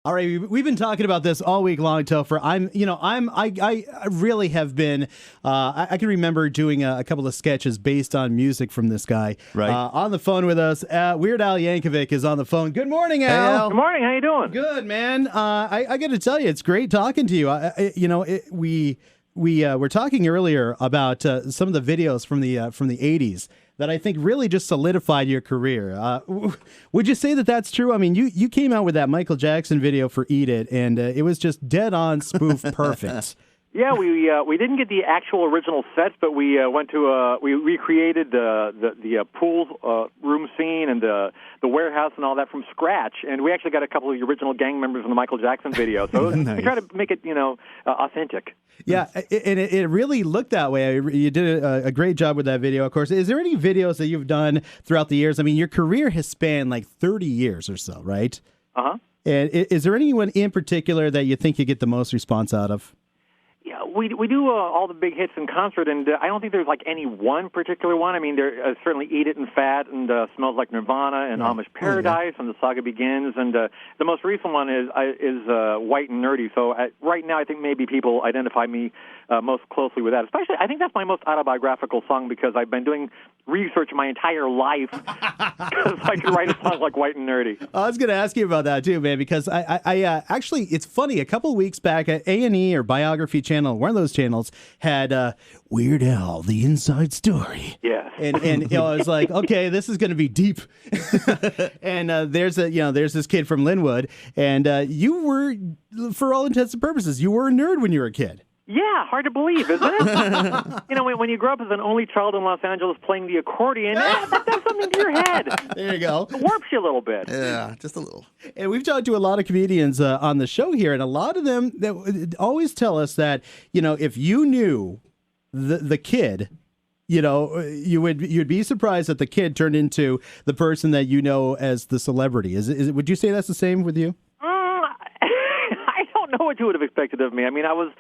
All right, we've been talking about this all week long, Topher. I really have been. I can remember doing a couple of sketches based on music from this guy. Right. On the phone with us, Weird Al Yankovic is on the phone. Good morning, Al. Hey, Al. Good morning. How you doing? Good, man. I got to tell you, it's great talking to you. We were talking earlier about some of the videos from the '80s that I think really just solidified your career. Would you say that that's true? I mean, you came out with that Michael Jackson video for "Eat It," and it was just dead on spoof perfect. Yeah, we didn't get the actual original sets, but we recreated the pool room scene and the warehouse and all that from scratch, and we actually got a couple of the original gang members in the Michael Jackson video. So Nice. we try to make it authentic. Yeah, and it really looked that way. You did a great job with that video, of course. Is there any videos that you've done throughout the years? I mean, your career has spanned like 30 years or so, right? Uh-huh. And is there anyone in particular that you think you get the most response out of? Yeah, we do all the big hits in concert, and I don't think there's like any one particular one. I mean, there certainly "Eat It" and "Fat" and "Smells Like Nirvana" and "Amish Paradise" and "The Saga Begins," and the most recent one is "White and Nerdy." So right now, I think maybe people identify me most closely with that. Especially, I think that's my most autobiographical song because I've been doing research my entire life because I could write a song like "White and Nerdy." I was going to ask you about that too, man, because I actually, it's funny. A couple of weeks back at A&E or Biography Channel, one of those channels had Weird Al, the Inside Story. Yeah, and I was like, okay, this is going to be deep. And there's this kid from Linwood, and you were, for all intents and purposes, you were a nerd when you were a kid. Yeah, hard to believe, isn't it? When you grow up as an only child in Los Angeles playing the accordion, that does something to your head. There you go. It warps you a little bit. Yeah, just a little. And we've talked to a lot of comedians on the show here, and a lot of them that always tell us that, if you knew the kid, you'd be surprised that the kid turned into the person that you know as the celebrity. Would you say that's the same with you? I don't know what you would have expected of me. I mean, I was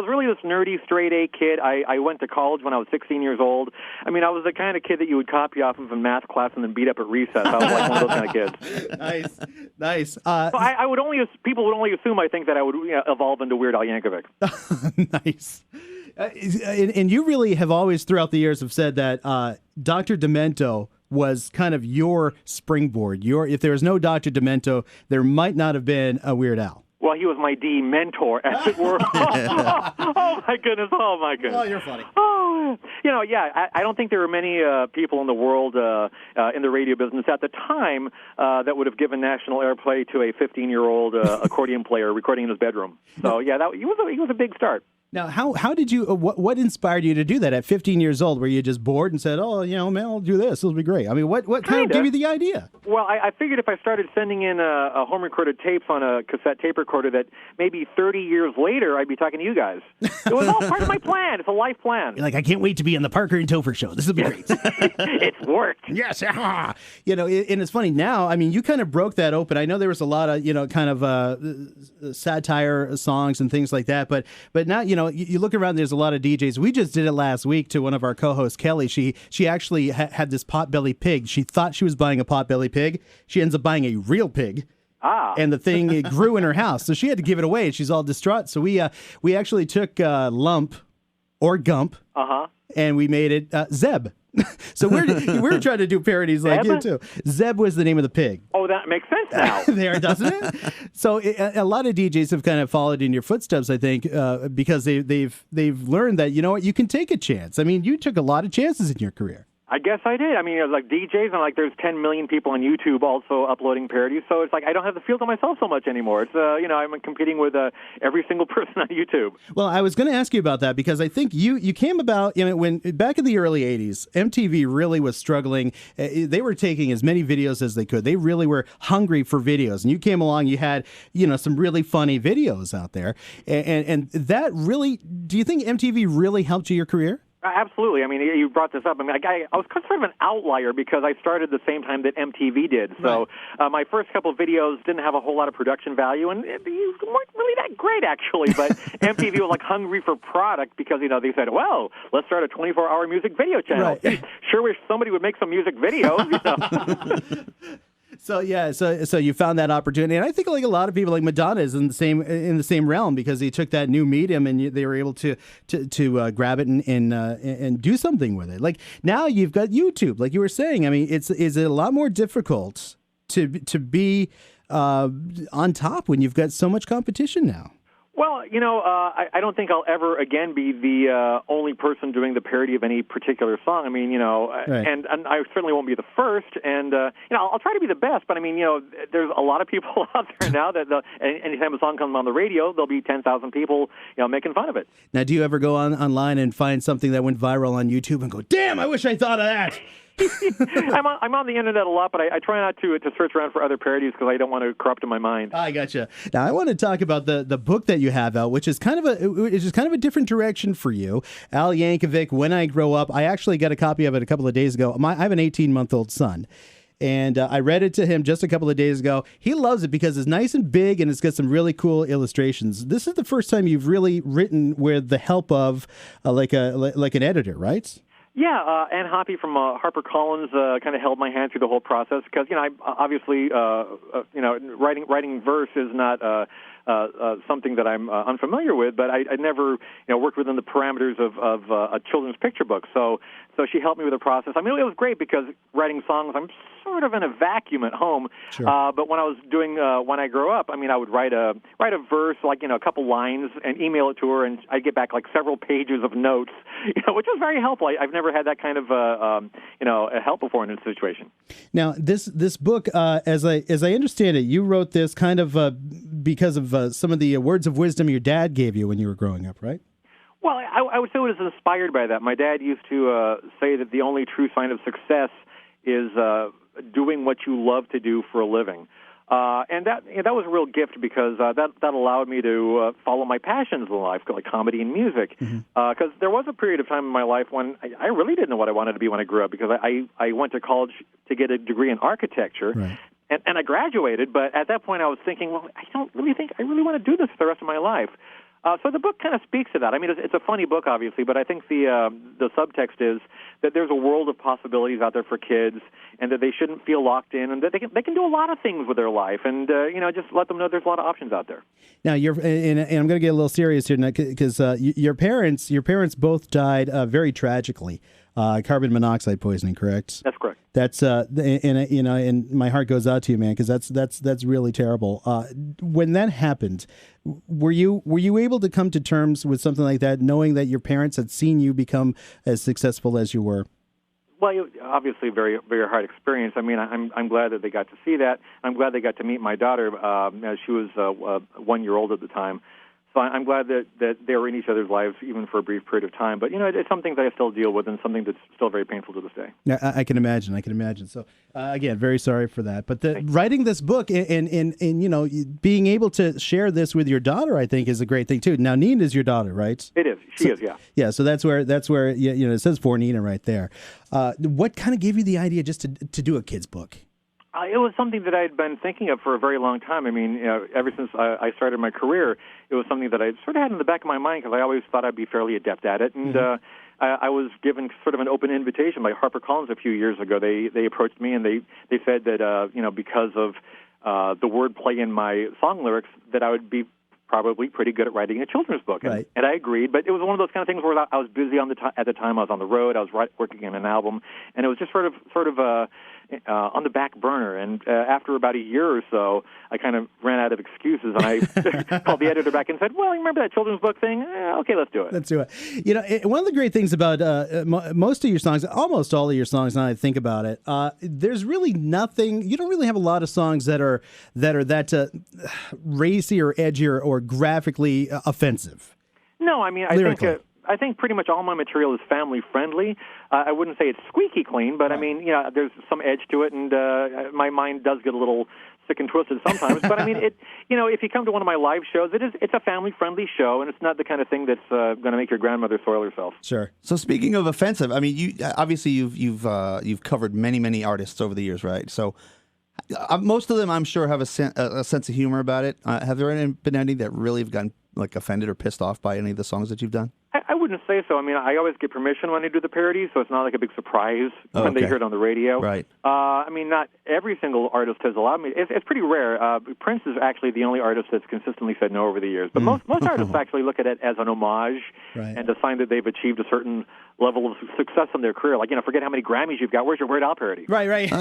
really this nerdy straight A kid. I went to college when I was 16 years old. I mean, I was the kind of kid that you would copy off of in math class and then beat up at recess. I was like one of those kind of kids. Nice. So people would only assume I think that I would evolve into Weird Al Yankovic. Nice. And you really have always throughout the years have said that Dr. Demento was kind of your springboard. If there was no Dr. Demento, there might not have been a Weird Al. Well, he was my D mentor, as it were. Oh, my goodness. Oh, you're funny. Oh, I don't think there were many people in the world in the radio business at the time that would have given national airplay to a 15-year-old accordion player recording in his bedroom. So, yeah, he was a big start. Now, how did you, what inspired you to do that at 15 years old? Were you just bored and said, man, I'll do this. It'll be great. I mean, what kind of gave you the idea? Well, I figured if I started sending in a home-recorded tapes on a cassette tape recorder that maybe 30 years later I'd be talking to you guys. It was all part of my plan. It's a life plan. You're like, I can't wait to be on the Parker and Topher show. This will be great. It's worked. Yes. And it's funny now. I mean, you kind of broke that open. I know there was a lot of, kind of satire songs and things like that. But now, you look around, there's a lot of DJs. We just did it last week to one of our co-hosts, Kelly. She actually had this potbelly pig. She thought she was buying a potbelly pig. She ends up buying a real pig. And the thing it grew in her house. So she had to give it away, and she's all distraught. So we actually took Lump or Gump, and we made it Zeb. So we're trying to do parodies like you too. Zeb was the name of the pig. Oh, that makes sense now. There, doesn't it? So a lot of DJs have kind of followed in your footsteps, I think, because they've learned that, you can take a chance. I mean, you took a lot of chances in your career. I guess I did. I mean, like DJs, and there's 10 million people on YouTube also uploading parodies. So it's like I don't have to feel to myself so much anymore. It's I'm competing with every single person on YouTube. Well, I was going to ask you about that because I think you came about when back in the early '80s, MTV really was struggling. They were taking as many videos as they could. They really were hungry for videos, and you came along. You had some really funny videos out there, and that really. Do you think MTV really helped your career? Absolutely. I mean, you brought this up. I mean, I was sort of an outlier because I started the same time that MTV did. So my first couple of videos didn't have a whole lot of production value, and they weren't really that great, actually. But MTV was hungry for product because, they said, well, let's start a 24-hour music video channel. Right. Sure wish somebody would make some music videos. So you found that opportunity, and I think like a lot of people, like Madonna is in the same realm because he took that new medium and they were able to grab it and do something with it. Like now you've got YouTube, like you were saying. I mean, is it a lot more difficult to be on top when you've got so much competition now? Well, I don't think I'll ever again be the only person doing the parody of any particular song. I mean, Right. and I certainly won't be the first. And I'll try to be the best. But I mean, there's a lot of people out there now that anytime a song comes on the radio, there'll be 10,000 people, making fun of it. Now, do you ever go online and find something that went viral on YouTube and go, "Damn, I wish I thought of that"? I'm on the internet a lot, but I try not to search around for other parodies because I don't want to corrupt my mind. I gotcha. Now I want to talk about the book that you have out, which is kind of a different direction for you. Al Yankovic, When I Grow Up. I actually got a copy of it a couple of days ago. I have an 18-month-old son. And I read it to him just a couple of days ago. He loves it because it's nice and big and it's got some really cool illustrations. This is the first time you've really written with the help of like an editor, right? Yeah, Ann Hoppy from HarperCollins kind of held my hand through the whole process because I obviously writing verse is not something that I'm unfamiliar with, but I never worked within the parameters of a children's picture book. So she helped me with the process. I mean, it was great because writing songs, I'm sort of in a vacuum at home. Sure. But when I was doing When I Grow Up, I mean, I would write a verse, like a couple lines, and email it to her, and I'd get back like several pages of notes, which was very helpful. I've never had that kind of help before in a situation. Now, this book, as I understand it, you wrote this kind of because of some of the words of wisdom your dad gave you when you were growing up, right? Well, I would say it was inspired by that. My dad used to say that the only true sign of success is doing what you love to do for a living. And that was a real gift because that allowed me to follow my passions in life, like comedy and music. Because there was a period of time in my life when I really didn't know what I wanted to be when I grew up because I went to college to get a degree in architecture. Right. And I graduated, but at that point I was thinking, well, I don't really think I really want to do this for the rest of my life. So the book kind of speaks to that. I mean, it's a funny book, obviously, but I think the subtext is that there's a world of possibilities out there for kids, and that they shouldn't feel locked in, and that they can do a lot of things with their life, and just let them know there's a lot of options out there. Now, and I'm going to get a little serious here because your parents both died very tragically. Carbon monoxide poisoning, correct? That's correct. That's and my heart goes out to you, man, because that's really terrible. When that happened, were you able to come to terms with something like that, knowing that your parents had seen you become as successful as you were? Well, obviously, a very, very hard experience. I mean, I'm glad that they got to see that. I'm glad they got to meet my daughter. As she was 1 year old at the time. So I'm glad that they were in each other's lives, even for a brief period of time. But, it's something that I still deal with and something that's still very painful to this day. Yeah, I can imagine. So, again, very sorry for that. But writing this book and being able to share this with your daughter, I think, is a great thing, too. Now, Nina is your daughter, right? It is. She is, yeah. Yeah, so that's where it says for Nina right there. What kind of gave you the idea just to do a kid's book? It was something that I had been thinking of for a very long time. I mean, ever since I started my career, it was something that I sort of had in the back of my mind because I always thought I'd be fairly adept at it. And I was given sort of an open invitation by HarperCollins a few years ago. They approached me and they said that because of the wordplay in my song lyrics, that I would be probably pretty good at writing a children's book. Right. And I agreed, but it was one of those kind of things where I was busy at the time. I was on the road. I was working on an album, and it was just sort of on the back burner. And after about a year or so, I kind of ran out of excuses, and I called the editor back and said, well, you remember that children's book thing? Okay, let's do it. Let's do it. One of the great things about most of your songs, almost all of your songs, now that I think about it, there's really nothing, you don't really have a lot of songs that are that racy or edgy or graphically offensive. No, I mean, I think pretty much all my material is family friendly. I wouldn't say it's squeaky clean, but I mean, there's some edge to it, and my mind does get a little sick and twisted sometimes. But I mean, if you come to one of my live shows, it's a family friendly show, and it's not the kind of thing that's going to make your grandmother soil herself. Sure. So speaking of offensive, I mean, you've covered many artists over the years, right? So. Most of them, I'm sure, have a sense of humor about it. Have there been any that really have gotten offended or pissed off by any of the songs that you've done? I wouldn't say so. I mean, I always get permission when I do the parodies, so it's not like a big surprise when they hear it on the radio. Right. I mean, not every single artist has allowed me. It's pretty rare. Prince is actually the only artist that's consistently said no over the years. But most artists actually look at it as an homage and to find that they've achieved a certain level of success in their career. Like, forget how many Grammys you've got. Where's your Weird Al parody? Right.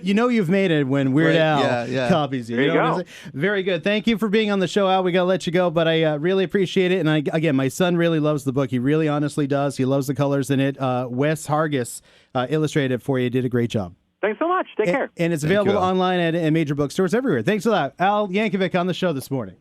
you know you've made it when Weird Al copies you. There you know go. what I'm saying? Very good. Thank you for being on the show, Al. We got to let you go, but I really appreciate it. And again, my son really loves the book. He really honestly does. He loves the colors in it. Wes Hargis illustrated it for you. Did a great job. Thanks so much. Take care. And it's available online at major bookstores everywhere. Thanks a lot. Al Yankovic on the show this morning.